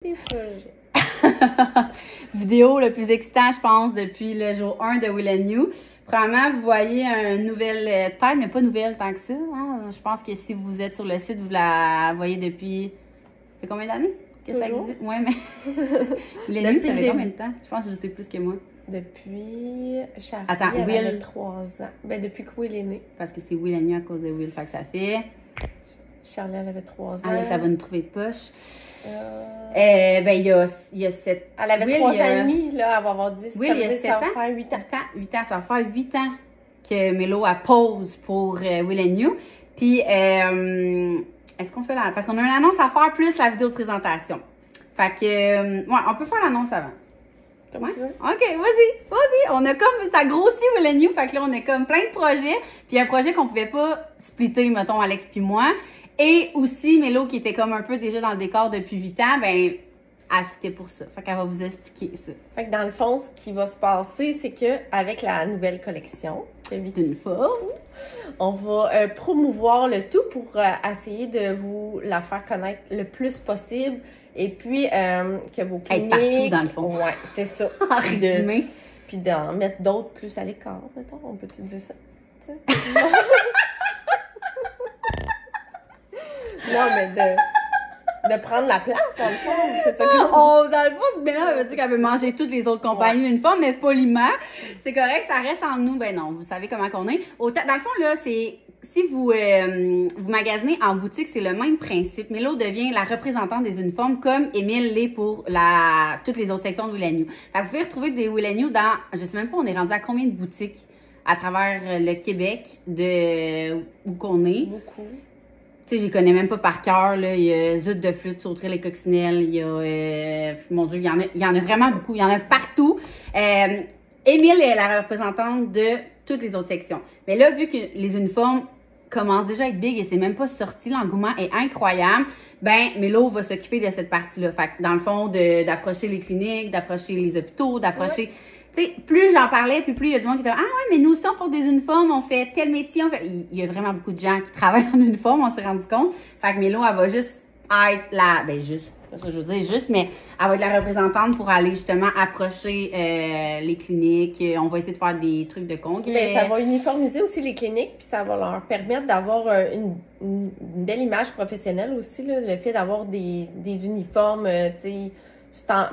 Des projets. Vidéo le plus excitant, je pense, depuis le jour 1 de Will & You. Premièrement, vous voyez une nouvelle tête, mais pas nouvelle tant que ça. Hein? Je pense que si vous êtes sur le site, vous la voyez depuis... Ça fait combien d'années que ça existe? Oui, mais... Will & You, ça fait combien de temps? Je pense que je sais plus que moi. Depuis... Charlie, attends, elle Will... avait 3 ans. Ben, depuis que Will est né. Parce que c'est Will & You à cause de Will. Fait que ça fait... Charlie, elle avait 3 ans. Ah, ça va nous trouver poche. Ben, il y a 7... Elle avait 3 ans et demi, là, elle va avoir 10. Will, il y a 7 ans. Ça va faire 8 ans. 8 ans, ça va faire 8 ans que Mélo a pause pour Will & You. Puis, est-ce qu'on fait la... Parce qu'on a une annonce à faire plus la vidéo de présentation. Fait que, ouais, on peut faire l'annonce avant. Comme ouais? tu veux. OK, vas-y. On a comme, ça grossit Will & You, fait que là, on a comme plein de projets. Puis un projet qu'on pouvait pas splitter, mettons, Alex puis moi. Et aussi, Mélo, qui était comme un peu déjà dans le décor depuis 8 ans, ben, elle fitait pour ça. Fait qu'elle va vous expliquer ça. Fait que dans le fond, ce qui va se passer, c'est que avec la nouvelle collection, Une fois, on va promouvoir le tout pour essayer de vous la faire connaître le plus possible. Et puis, que vos cliniques... Être partout, dans le fond. Ouais, c'est ça. En résumé. Puis d'en mettre d'autres plus à l'écart, mettons. On peut-tu dire ça? Non, mais de prendre la place, dans le fond. C'est ça que... Dans le fond, ben là, elle veut dire qu'elle veut manger toutes les autres compagnies d'une fois, mais poliment. C'est correct, ça reste en nous. Ben non, vous savez comment qu'on est. Autant, dans le fond, là, c'est... Si vous magasinez en boutique, c'est le même principe. Mélo devient la représentante des uniformes comme Émile l'est pour toutes les autres sections de Will & You. Fait que vous pouvez retrouver des Will & You dans, je sais même pas, on est rendu à combien de boutiques à travers le Québec où qu'on est. Beaucoup. Tu sais, je les connais même pas par cœur, là. Il y a Zut de flûte, Sauterelle et Coccinelle. Il y a, mon Dieu, il y en a vraiment beaucoup. Il y en a partout. Émile est la représentante de toutes les autres sections. Mais là, vu que les uniformes commencent déjà à être big et c'est même pas sorti, l'engouement est incroyable, ben, Mélo va s'occuper de cette partie-là. Fait que dans le fond, d'approcher les cliniques, d'approcher les hôpitaux, d'approcher... Ouais. Tu sais, plus j'en parlais, puis plus il y a du monde qui était « Ah ouais, mais nous aussi, on porte des uniformes, on fait tel métier, on fait... » Il y a vraiment beaucoup de gens qui travaillent en uniforme, on s'est rendu compte. Fait que Mélo, elle va juste être la... Ben, juste, c'est pas ça que je veux dire, juste, mais elle va être la représentante pour aller justement approcher les cliniques. On va essayer de faire des trucs de congrès. Ben, ça va uniformiser aussi les cliniques, puis ça va leur permettre d'avoir une belle image professionnelle aussi, là, le fait d'avoir des uniformes, tu sais,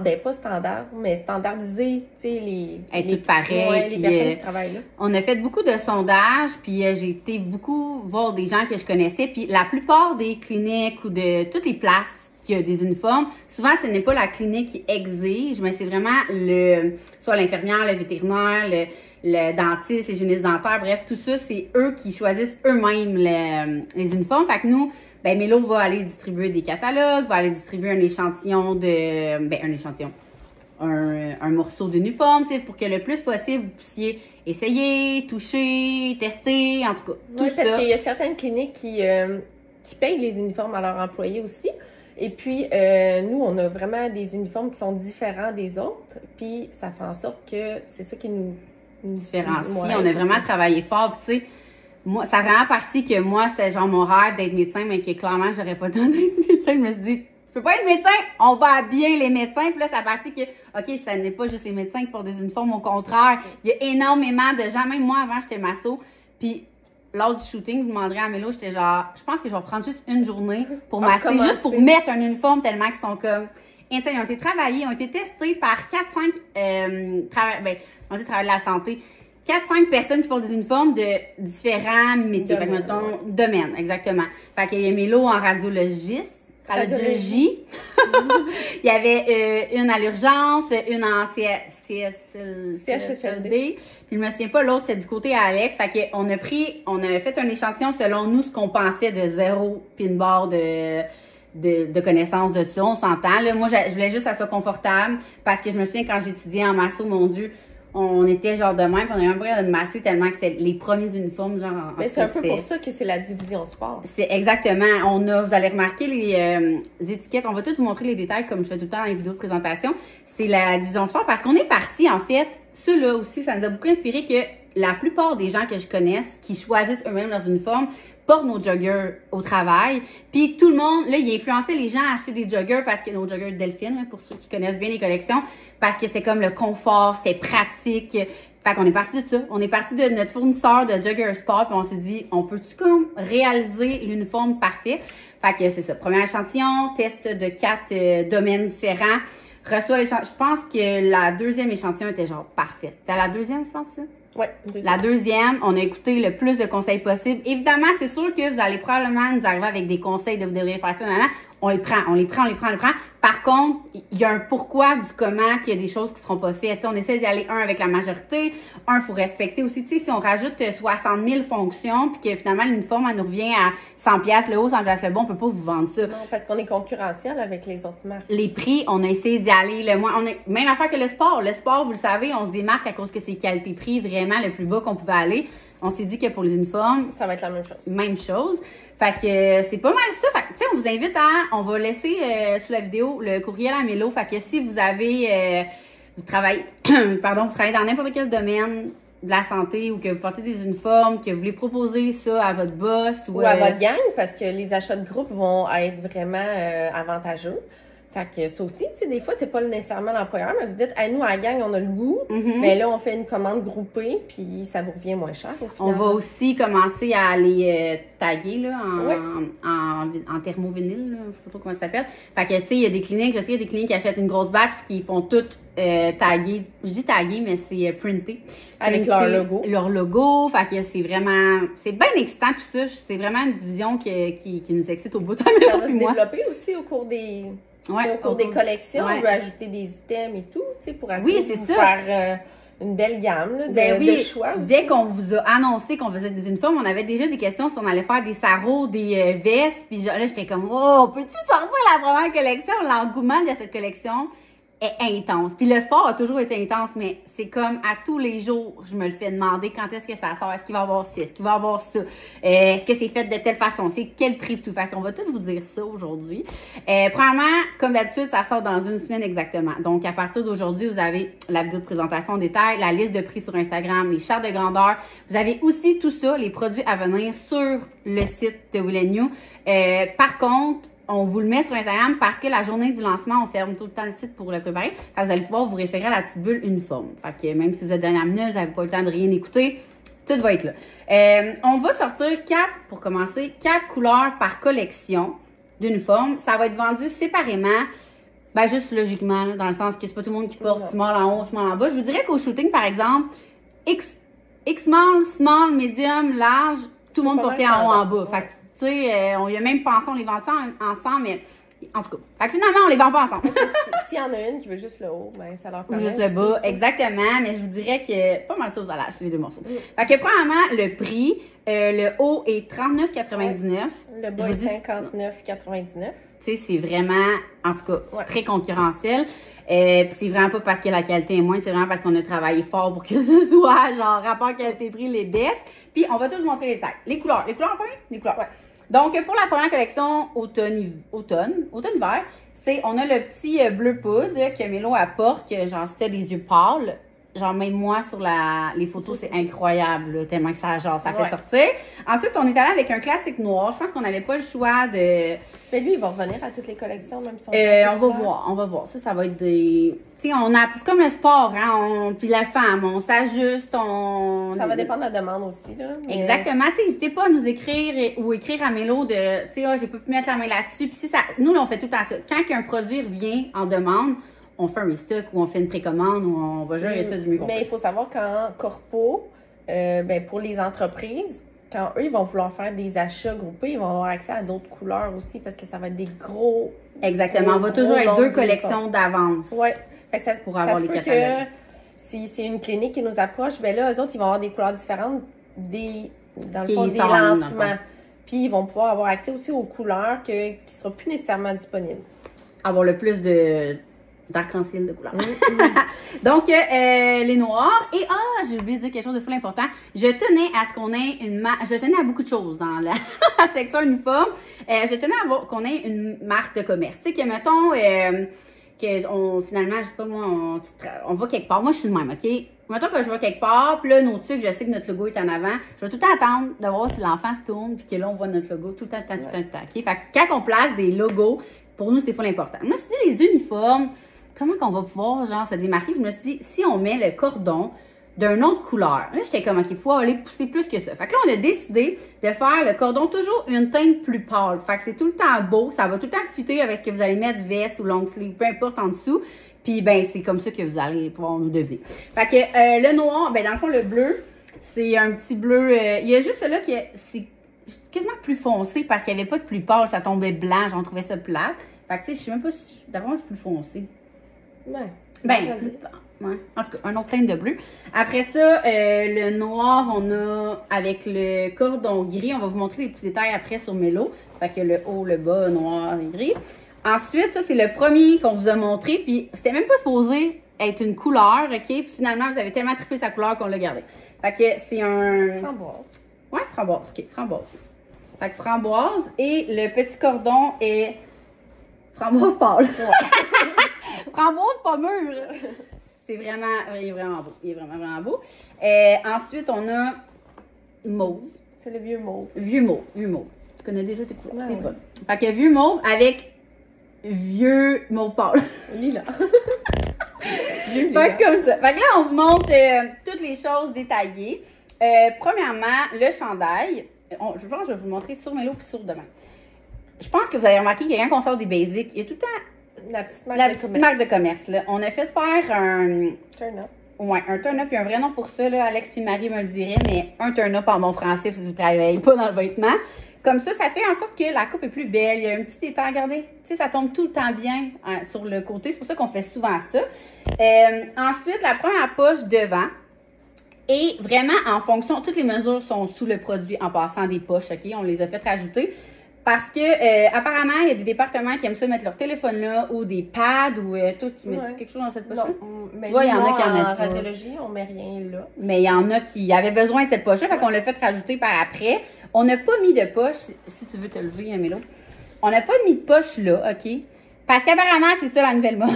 ben pas standard, mais standardisé, tu sais, les toutes pareilles. Ouais, les personnes qui travaillent là. On a fait beaucoup de sondages, puis j'ai été beaucoup voir des gens que je connaissais, puis la plupart des cliniques ou de toutes les places qui ont des uniformes, souvent ce n'est pas la clinique qui exige, mais c'est vraiment soit l'infirmière, le vétérinaire, le dentiste, l'hygiéniste dentaire, bref, tout ça, c'est eux qui choisissent eux-mêmes les uniformes. Fait que nous, ben Mélo va aller distribuer des catalogues, va aller distribuer un échantillon un morceau d'uniforme, tu sais, pour que le plus possible, vous puissiez essayer, toucher, tester, en tout cas, tout ça. Parce qu'il y a certaines cliniques qui payent les uniformes à leurs employés aussi. Et puis, nous, on a vraiment des uniformes qui sont différents des autres. Puis, ça fait en sorte que c'est ça qui nous différencie. Ouais, on a vraiment travaillé fort. Tu sais, moi, ça a vraiment parti que moi, c'était genre mon rêve d'être médecin, mais que clairement, j'aurais pas donné d'être médecin. Je me suis dit, je peux pas être médecin, on va habiller les médecins. Puis là, ça a parti que, OK, ça n'est pas juste les médecins qui portent des uniformes. Au contraire, il y a énormément de gens. Même moi, avant, j'étais masso. Puis, lors du shooting, vous demanderez à Mélo, j'étais genre, je pense que je vais prendre juste une journée pour masser, juste pour mettre un uniforme tellement qu'ils sont comme... Ils ont été travaillés, ont été testés par 4-5 travailleurs de la santé. 4-5 personnes qui portent des uniformes de différents métiers, domaines, exactement. Fait qu'il y a Mélo en radiologie. Il y avait une à l'urgence, une en CHSLD. Puis je me souviens pas, l'autre c'est du côté à Alex. Fait qu'on a fait un échantillon selon nous ce qu'on pensait de zéro pin-bar de connaissances de ça, on s'entend. Là, moi, je voulais juste que ça soit confortable parce que je me souviens quand j'étudiais en masso, mon Dieu, on était genre de même, on avait même pas de masser tellement que c'était les premiers uniformes, genre. Mais c'est un peu pour ça que c'est la division sport. C'est exactement. Vous allez remarquer les étiquettes. On va tout vous montrer les détails comme je fais tout le temps dans les vidéos de présentation. C'est la division sport parce qu'on est parti, en fait, ceux-là aussi, ça nous a beaucoup inspiré que la plupart des gens que je connaisse qui choisissent eux-mêmes leurs uniformes portent nos joggers au travail. Puis tout le monde, là, il influençait les gens à acheter des joggers parce que nos joggers Delphine, là, pour ceux qui connaissent bien les collections, parce que c'était comme le confort, c'était pratique. Fait qu'on est parti de ça. On est parti de notre fournisseur de Jogger Sport, puis on s'est dit, on peut-tu comme réaliser l'uniforme parfait? Fait que c'est ça. Premier échantillon, test de 4 domaines différents. Reçoit l'échantillon. Je pense que la deuxième échantillon était genre parfaite. C'est la deuxième, je pense, ça? Oui. La deuxième, on a écouté le plus de conseils possible. Évidemment, c'est sûr que vous allez probablement nous arriver avec des conseils de vous devriez faire ça, on les prend. Par contre, il y a un pourquoi du comment qu'il y a des choses qui seront pas faites. T'sais, on essaie d'y aller avec la majorité. Il faut respecter aussi. Tu sais, si on rajoute 60 000 fonctions puis que finalement l'uniforme, elle nous revient à 100$ le haut, 100$ le bas, on peut pas vous vendre ça. Non, parce qu'on est concurrentiel avec les autres marques. Les prix, on a essayé d'y aller le moins. Même affaire que le sport. Le sport, vous le savez, on se démarque à cause que c'est qualité-prix vraiment le plus bas qu'on pouvait aller. On s'est dit que pour les uniformes, ça va être la même chose. Même chose. Fait que c'est pas mal ça. Fait que, tu sais, on vous invite on va laisser sous la vidéo le courriel à Mélo. Fait que si vous avez, vous travaillez dans n'importe quel domaine de la santé ou que vous portez des uniformes, que vous voulez proposer ça à votre boss ou à votre gang, parce que les achats de groupe vont être vraiment avantageux. Fait que ça aussi, tu sais, des fois, c'est pas nécessairement l'employeur, mais vous dites, nous, à la gang, on a le goût, mais là, on fait une commande groupée, puis ça vous revient moins cher au final. On va aussi commencer à les taguer, là, en thermovinyle, là, je sais pas trop comment ça s'appelle. Fait que, tu sais, il y a des cliniques, je sais qu'il y a des cliniques qui achètent une grosse batch, puis qui font toutes taguer. Je dis taguer, mais c'est printé. Avec leur logo. Leur logo. Fait que c'est vraiment, c'est bien excitant tout ça. C'est vraiment une division qui nous excite au bout de la Ça va se développer aussi au cours des... au cours des collections, on veut ajouter des items et tout, tu sais, pour essayer de faire une belle gamme là, de choix aussi. Dès qu'on vous a annoncé qu'on faisait des uniformes, on avait déjà des questions si on allait faire des sarraux, des vestes, puis là, j'étais comme, oh, peux-tu sortir la première collection? L'engouement de cette collection est intense. Puis le sport a toujours été intense, mais c'est comme à tous les jours, je me le fais demander quand est-ce que ça sort, est-ce qu'il va y avoir ci, est-ce qu'il va y avoir ça, est-ce que c'est fait de telle façon, c'est quel prix tout. Fait qu'on va tout vous dire ça aujourd'hui. Premièrement, comme d'habitude, ça sort dans une semaine exactement. Donc à partir d'aujourd'hui, vous avez la vidéo de présentation en détail, la liste de prix sur Instagram, les chartes de grandeur. Vous avez aussi tout ça, les produits à venir sur le site de Will & You. Par contre, on vous le met sur Instagram parce que la journée du lancement, on ferme tout le temps le site pour le préparer. Fait que vous allez pouvoir vous référer à la petite bulle uniforme. Fait que même si vous êtes dernière minute, vous n'avez pas le temps de rien écouter, tout va être là. On va sortir pour commencer, 4 couleurs par collection d'uniforme. Ça va être vendu séparément. Ben juste logiquement, là, dans le sens que c'est pas tout le monde qui porte small en haut, small en bas. Je vous dirais qu'au shooting, par exemple, X-small, small, medium, large, tout le monde portait en haut, en bas. Fait que, tu sais, on y a même pensé, on les vend ensemble, mais en tout cas. Fait que finalement, on les vend pas ensemble. S'il y en a une qui veut juste le haut, ben ça leur permet. Ou juste le bas, exactement. Mais je vous dirais que pas mal ça, vous allez acheter les deux morceaux. Fait que premièrement, le prix, le haut est 39,99. Le bas est 59,99. Tu sais, c'est vraiment, en tout cas, très concurrentiel. Puis c'est vraiment pas parce que la qualité est moindre, c'est vraiment parce qu'on a travaillé fort pour que ce soit genre rapport qualité-prix les baisses. Puis on va tous vous montrer les tailles. Les couleurs en premier? Les couleurs. Ouais. Donc pour la première collection automne-hiver, on a le petit bleu poudre que Mélo apporte, que genre c'était des yeux pâles. Genre, même moi, sur les photos, c'est incroyable, là, tellement que ça fait sortir. Ensuite, on est allé avec un classique noir. Je pense qu'on n'avait pas le choix de... Mais lui, il va revenir à toutes les collections, même si on va voir. Ça va être des... Tu sais, c'est comme le sport, hein. Puis la femme, on s'ajuste, Ça va dépendre de la demande aussi, là. Mais... Exactement. Tu sais, n'hésitez pas à nous écrire ou écrire à Mélo de... Tu sais, j'ai pas pu mettre la main là-dessus. Puis si ça... Nous, là, on fait tout le temps ça. Quand un produit revient en demande, on fait un restock ou on fait une précommande ou on va gérer ça du mieux qu'on peut. Mais il faut savoir qu'en corpo, pour les entreprises, quand eux, ils vont vouloir faire des achats groupés, ils vont avoir accès à d'autres couleurs aussi parce que ça va être des gros... Exactement. On va toujours être 2 collections d'avance. Oui. Fait que ça pour avoir les catalogues. Que si c'est une clinique qui nous approche, ben là, eux autres, ils vont avoir des couleurs différentes dans le fond, des lancements. Puis ils vont pouvoir avoir accès aussi aux couleurs qui ne seront plus nécessairement disponibles. Avoir le plus d'arc-en-ciel de couleurs. Donc, les noirs. Et, j'ai oublié de dire quelque chose de full important. Je tenais à ce qu'on ait je tenais à beaucoup de choses dans la section uniforme. Je tenais à qu'on ait une marque de commerce. Tu sais, que mettons, que finalement, je sais pas moi, on va quelque part. Moi, je suis le même, OK? Mettons que je vais quelque part, puis là, nos trucs, je sais que notre logo est en avant. Je vais tout le temps attendre de voir si l'enfant se tourne, puis que là, on voit notre logo tout le temps, OK? Fait que quand on place des logos, pour nous, c'est pas l'important. Moi, je me suis dit, les uniformes, comment qu'on va pouvoir, genre, se démarquer? Puis je me suis dit, si on met le cordon d'une autre couleur. Là, j'étais comme, OK, il faut aller pousser plus que ça. Fait que là, on a décidé de faire le cordon toujours une teinte plus pâle. Fait que c'est tout le temps beau. Ça va tout le temps fitter avec ce que vous allez mettre, veste ou long sleeve, peu importe en dessous. Puis, ben, c'est comme ça que vous allez pouvoir nous deviner. Fait que le noir, ben, dans le fond, le bleu, c'est un petit bleu. Il y a juste là que c'est quasiment plus foncé parce qu'il n'y avait pas de plus pâle. Ça tombait blanc. J'en trouvais ça plate. Fait que, tu sais, je sais même pas si. D'abord, c'est plus foncé. Ouais. Ben, ouais. En tout cas, un autre teinte de bleu. Après ça, le noir, on a avec le cordon gris. On va vous montrer les petits détails après sur Mélo. Fait que le haut, le bas, noir et gris. Ensuite, ça, c'est le premier qu'on vous a montré. Puis, c'était même pas supposé être une couleur, OK? Puis, finalement, vous avez tellement trippé sa couleur qu'on l'a gardé. Fait que c'est un... Framboise. Ouais, framboise. OK, framboise. Fait que framboise. Et le petit cordon est framboise pâle. Ouais. Framboise pas mûre. C'est vraiment, il est vraiment beau. Il est vraiment, vraiment beau. Ensuite, on a mauve. C'est le vieux mauve. Vieux mauve, vieux mauve. Tu connais déjà tes couleurs. Ah, c'est bon. Fait que vieux mauve avec vieux mauve pâle. Lila. Fait que comme ça. Fait que là, on vous montre toutes les choses détaillées. Premièrement, le chandail. Je pense que je vais vous le montrer sur Mélo puis sur demain. Je pense que vous avez remarqué que quand on sort des basics, il y a tout le temps la petite marque de commerce. Là. On a fait faire un turn-up. Ouais, un turn-up. Il y a un vrai nom pour ça, là. Alex puis Marie me le diraient, mais un turn-up en bon français si vous ne travaillez pas dans le vêtement. Comme ça fait en sorte que la coupe est plus belle. Il y a un petit détail, regardez. Tu sais, ça tombe tout le temps bien sur le côté. C'est pour ça qu'on fait souvent ça. Ensuite, la première poche devant. Et vraiment, en fonction, toutes les mesures sont sous le produit en passant des poches, OK? On les a fait rajouter. Parce que, apparemment, il y a des départements qui aiment ça mettre leur téléphone là, ou des pads, ou toi, tu mets quelque chose dans cette poche-là? Non, mais il y en a qui en mettent en radiologie, on met rien là. Mais il y en a qui avaient besoin de cette poche-là, fait qu'on l'a fait rajouter par après. On n'a pas mis de poche, si tu veux te lever, Mélo. On n'a pas mis de poche là, OK? Parce qu'apparemment, c'est ça la nouvelle mode.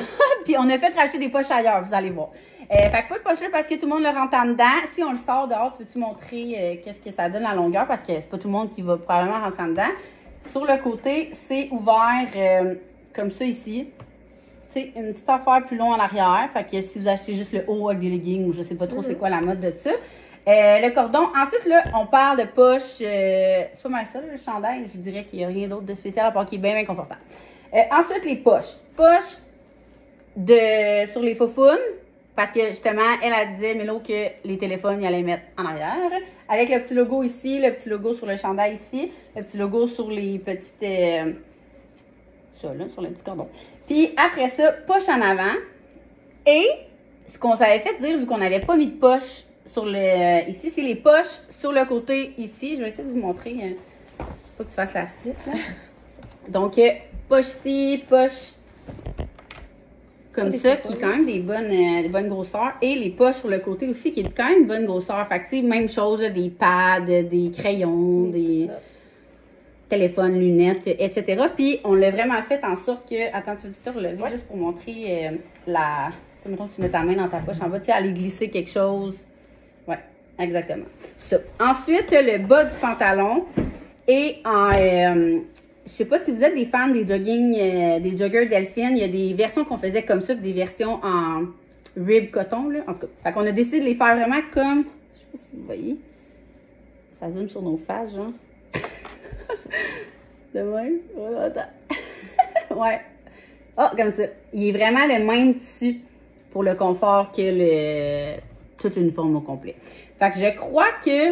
Puis on a fait rajouter des poches ailleurs, vous allez voir. Fait que pas de poche là parce que tout le monde le rentre en dedans. Si on le sort dehors, tu veux-tu montrer qu'est-ce que ça donne la longueur? Parce que c'est pas tout le monde qui va probablement rentrer en dedans. Sur le côté, c'est ouvert comme ça ici. Tu sais, une petite affaire plus long en arrière. Fait que si vous achetez juste le haut avec des leggings ou je sais pas trop c'est quoi la mode de ça. Le cordon. Ensuite, là, on parle de poche. C'est pas mal ça, le chandail. Je dirais qu'il n'y a rien d'autre de spécial à part qu'il est bien, bien confortable. Ensuite, les poches. Poches sur les faufounes. Parce que justement, elle disait, Mélo, que les téléphones, il allait mettre en arrière. Avec le petit logo ici, le petit logo sur le chandail ici, le petit logo sur les petites. Ça, là, sur les petits cordons. Puis après ça, poche en avant. Et ce qu'on s'avait fait dire, vu qu'on n'avait pas mis de poche sur le. Ici, c'est les poches sur le côté ici. Je vais essayer de vous montrer. Faut que tu fasses la split, là. Donc, poche ici, poche. Comme ça, qui est quand même des bonnes grosseurs. Et les poches sur le côté aussi, qui est quand même bonne grosseur. Fait que, tu sais, même chose, là, des pads, des crayons, des téléphones, lunettes, etc. Puis, on l'a vraiment fait en sorte que... Attends, tu veux te relever juste pour montrer la... Tu sais, mettons que tu mets ta main dans ta poche en bas, tu sais, aller glisser quelque chose. Ouais, exactement. Ça. Ensuite, le bas du pantalon est en... je sais pas si vous êtes des fans des des joggers Delphine. Il y a des versions qu'on faisait comme ça, puis des versions en rib coton, là. En tout cas, fait qu'on a décidé de les faire vraiment comme... Je sais pas si vous voyez. Ça zoome sur nos faces, genre. De même. Ouais, attends. Ouais. Ah, comme ça. Il est vraiment le même tissu pour le confort que tout l'uniforme au complet. Fait que je crois que...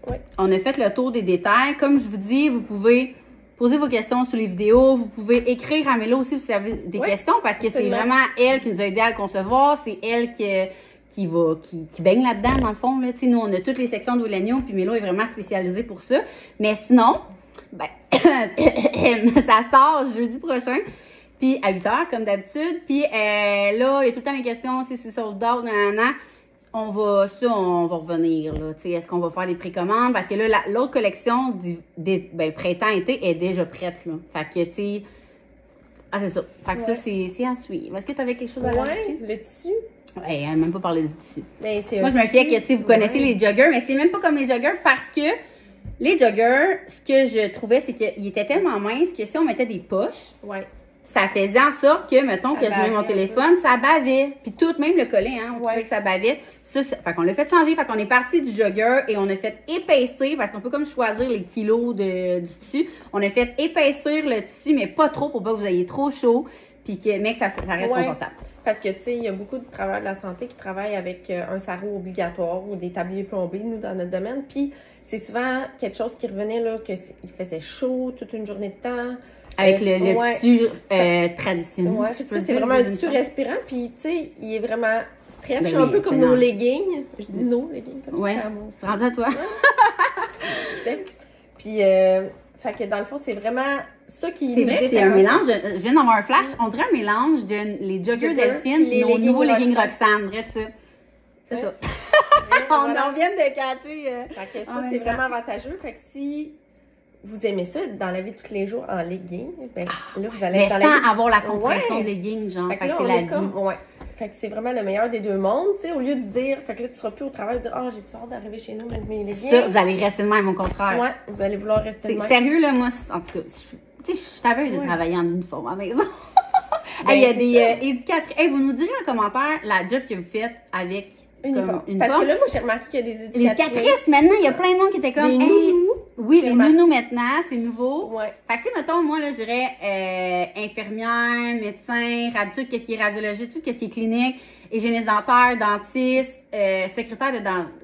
Ouais. On a fait le tour des détails. Comme je vous dis, vous pouvez... Posez vos questions sur les vidéos. Vous pouvez écrire à Mélo aussi si vous avez des questions parce que c'est vraiment elle qui nous a aidé à le concevoir. C'est elle qui baigne là-dedans, dans le fond. Là. Nous, on a toutes les sections de Wellagnon, puis Mélo est vraiment spécialisée pour ça. Mais sinon, ben, ça sort jeudi prochain, puis à 8h, comme d'habitude. Puis là, il y a tout le temps les questions, si c'est sold out, nanana. On va revenir, là. Est-ce qu'on va faire des précommandes? Parce que là, l'autre collection printemps-été est déjà prête, là. Fait que, tu sais, Ah, c'est ça. Fait que ça, c'est à suivre. Est-ce que tu avais quelque chose à rajouter? Le tissu. Ouais, elle n'a même pas parlé du tissu. Mais moi, je me fiais que, tu sais, vous connaissez les joggers, mais c'est même pas comme les joggers parce que les joggers, ce que je trouvais, c'est qu'ils étaient tellement minces que si on mettait des poches, ça faisait en sorte que, mettons, que je mets mon téléphone, ça bavait. Puis tout, même le collet, hein, on trouvait que ça bavait. Ça, fait qu'on l'a fait changer, fait qu'on est parti du jogger et on a fait épaissir, parce qu'on peut comme choisir les kilos du tissu. On a fait épaissir le tissu, mais pas trop pour pas que vous ayez trop chaud, puis que, mais que ça reste confortable. Parce que, tu sais, il y a beaucoup de travailleurs de la santé qui travaillent avec un sarrau obligatoire ou des tabliers plombés, nous, dans notre domaine. Puis, c'est souvent quelque chose qui revenait, là, qu'il faisait chaud toute une journée de temps. Avec le tissu traditionnel. Ouais, ça, c'est vraiment un tissu respirant. Puis, tu sais, il est vraiment stretch, un peu comme nos leggings. Je dis nos leggings, comme ça. C'est rendu à toi. Puis, fait que dans le fond, c'est vraiment ça qui. C'est vrai, c'est un mélange. Je viens d'avoir un flash. On dirait un mélange de les joggers Delphine et nos nouveaux leggings Roxane. Vrai, ça. C'est ça. On vient de catcher. Fait que ça, c'est vraiment avantageux. Fait que si vous aimez ça, dans la vie de tous les jours en leggings, ben là, vous allez être dans la vie. Avoir la compression de leggings, genre. Fait que c'est la vie. Fait que c'est vraiment le meilleur des deux mondes, tu sais, au lieu de dire, fait que là, tu seras plus au travail de dire, oh, j'ai-tu hâte d'arriver chez nous avec mes leggings. Ça, vous allez rester de même, au contraire. Ouais, vous allez vouloir rester de même. Sérieux, là, moi, en tout cas, tu sais, je suis tapeuse de travailler en uniforme à la maison. Il y a des éducatrices. Hey, vous nous direz en commentaire la job que vous faites avec uniforme. Parce que là, moi, j'ai remarqué qu'il y a des éducatrices. Les éducatrices, maintenant, il y a plein de monde qui était comme. Des nounous. Oui, les nounous maintenant, c'est nouveau. Ouais. Fait que, tu sais, mettons, moi, là, je dirais infirmière, médecin, tout ce qui est radiologie, tout ce qui est clinique, hygiéniste dentaire, dentiste, secrétaire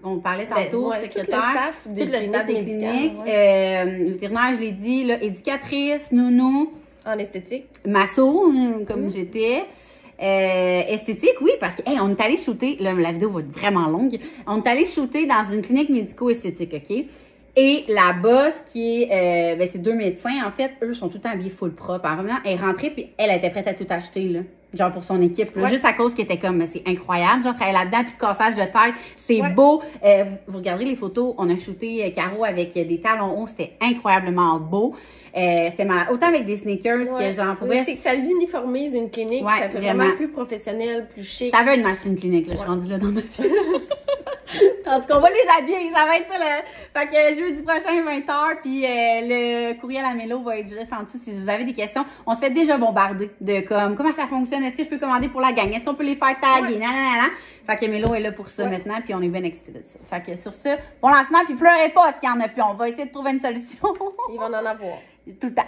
on parlait tantôt, secrétaire, tout le staff des cliniques, vétérinaire, je l'ai dit, là, éducatrice, nounou. En esthétique. Masso, comme j'étais. Esthétique, oui, parce que, on est allé shooter, là, la vidéo va être vraiment longue, on est allé shooter dans une clinique médico-esthétique, OK? Et la boss, qui est, c'est deux médecins, en fait, eux sont tout le temps habillés full propre. En revenant, elle est rentrée, puis elle était prête à tout acheter, là. Genre pour son équipe, là, juste à cause qu'elle était comme, c'est incroyable, genre, travailler là-dedans, puis de cassage de tête, c'est beau. Vous regarderez les photos, on a shooté Caro avec des talons hauts, c'était incroyablement beau. C'était malade. Autant avec des sneakers que genre, pour vrai. C'est que ça l'uniformise une clinique, ça fait vraiment plus professionnel, plus chic. Ça veut une machine clinique, là, je suis rendue là dans ma vie. En tout cas, on va les habiller, ça va être ça, là. Fait que jeudi prochain, 20h, puis le courriel à Mélo va être juste en dessous si vous avez des questions. On se fait déjà bombarder de comme, comment ça fonctionne, est-ce que je peux commander pour la gang, est-ce qu'on peut les faire taguer, nanana. Fait que Mélo est là pour ça maintenant, puis on est bien excités de ça. Fait que sur ça, bon lancement, puis pleurez pas s'il y en a plus, on va essayer de trouver une solution. Il va en avoir. Tout le temps.